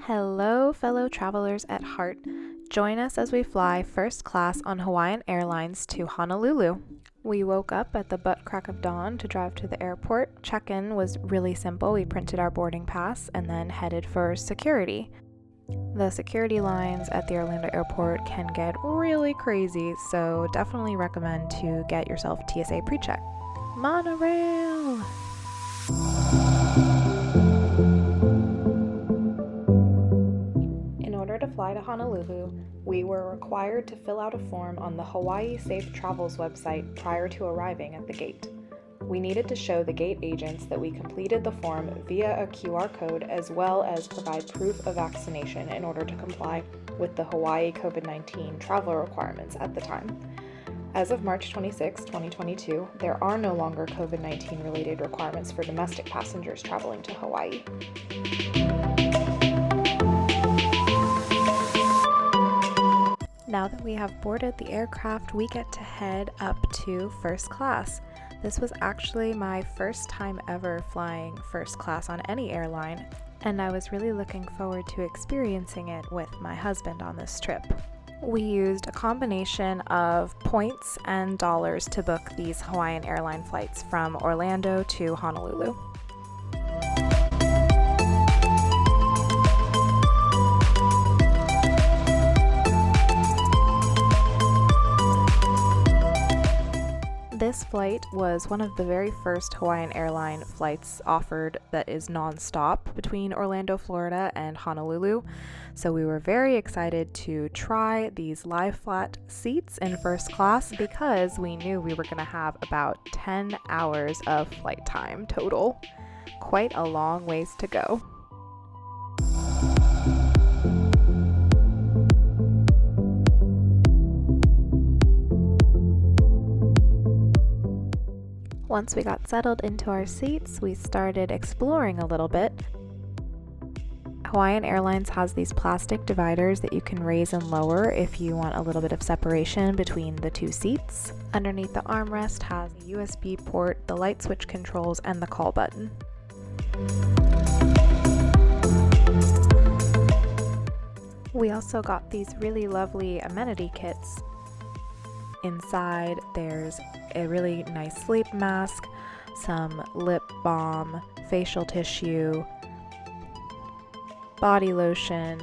Hello, fellow travelers at heart. Join us as we fly first class on Hawaiian Airlines to Honolulu. We woke up at the butt crack of dawn to drive to the airport. Check-in was really simple. We printed our boarding pass and then headed for security. The security lines at the Orlando airport can get really crazy, so definitely recommend to get yourself TSA pre-check. Monorail! In order to fly to Honolulu, we were required to fill out a form on the Hawaii Safe Travels website prior to arriving at the gate. We needed to show the gate agents that we completed the form via a QR code, as well as provide proof of vaccination in order to comply with the Hawaii COVID-19 travel requirements at the time. As of March 26, 2022, there are no longer COVID-19 related requirements for domestic passengers traveling to Hawaii. Now that we have boarded the aircraft, we get to head up to first class. This was actually my first time ever flying first class on any airline, and I was really looking forward to experiencing it with my husband on this trip. We used a combination of points and dollars to book these Hawaiian Airlines flights from Orlando to Honolulu. This flight was one of the very first Hawaiian Airlines flights offered that is nonstop between Orlando, Florida and Honolulu. So we were very excited to try these lie flat seats in first class because we knew we were going to have about 10 hours of flight time total. Quite a long ways to go. Once we got settled into our seats, we started exploring a little bit. Hawaiian Airlines has these plastic dividers that you can raise and lower if you want a little bit of separation between the two seats. Underneath the armrest has a USB port, the light switch controls, and the call button. We also got these really lovely amenity kits. Inside, there's a really nice sleep mask, some lip balm, facial tissue, body lotion,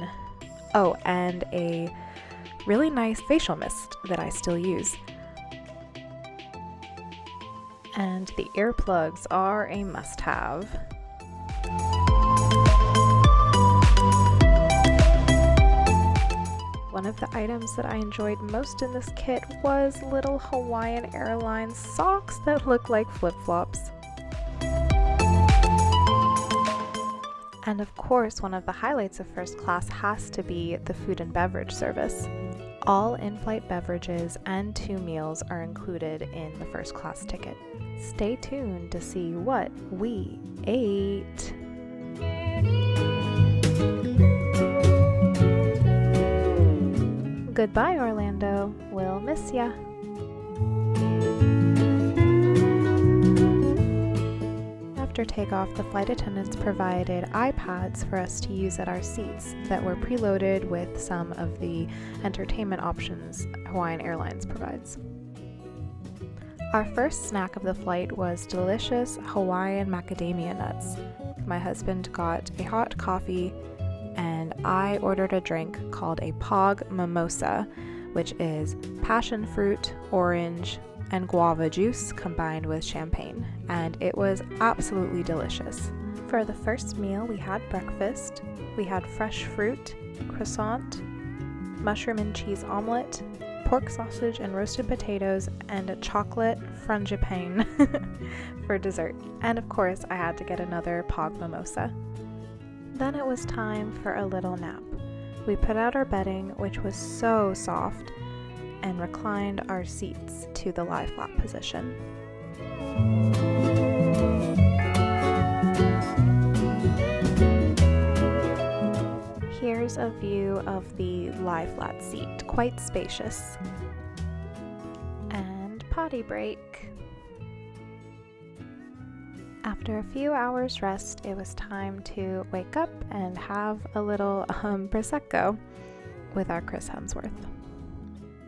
and a really nice facial mist that I still use. And the earplugs are a must-have. One of the items that I enjoyed most in this kit was little Hawaiian Airlines socks that look like flip-flops. And of course, one of the highlights of first class has to be the food and beverage service. All in-flight beverages and 2 meals are included in the first class ticket. Stay tuned to see what we ate. Goodbye, Orlando. We'll miss ya. After takeoff, the flight attendants provided iPads for us to use at our seats that were preloaded with some of the entertainment options Hawaiian Airlines provides. Our first snack of the flight was delicious Hawaiian macadamia nuts. My husband got a hot coffee, and I ordered a drink called a Pog Mimosa, which is passion fruit, orange, and guava juice combined with champagne, and it was absolutely delicious. For the first meal, we had breakfast. We had fresh fruit, croissant, mushroom and cheese omelet, pork sausage and roasted potatoes, and a chocolate frangipane for dessert. And of course, I had to get another Pog Mimosa. Then it was time for a little nap. We put out our bedding, which was so soft, and reclined our seats to the lie flat position. Here's a view of the lie flat seat, quite spacious. And potty break. After a few hours rest, it was time to wake up and have a little Prosecco with our Chris Hemsworth.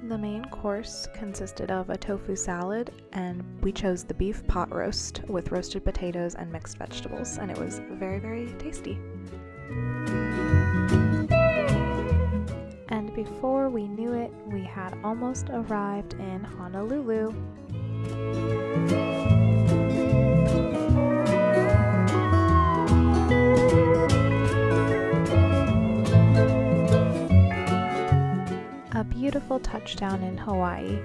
The main course consisted of a tofu salad, and we chose the beef pot roast with roasted potatoes and mixed vegetables, and it was very, very tasty. And before we knew it, we had almost arrived in Honolulu. A beautiful touchdown in Hawaii.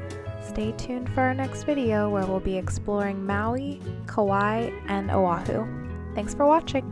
Stay tuned for our next video where we'll be exploring Maui, Kauai, and Oahu. Thanks for watching!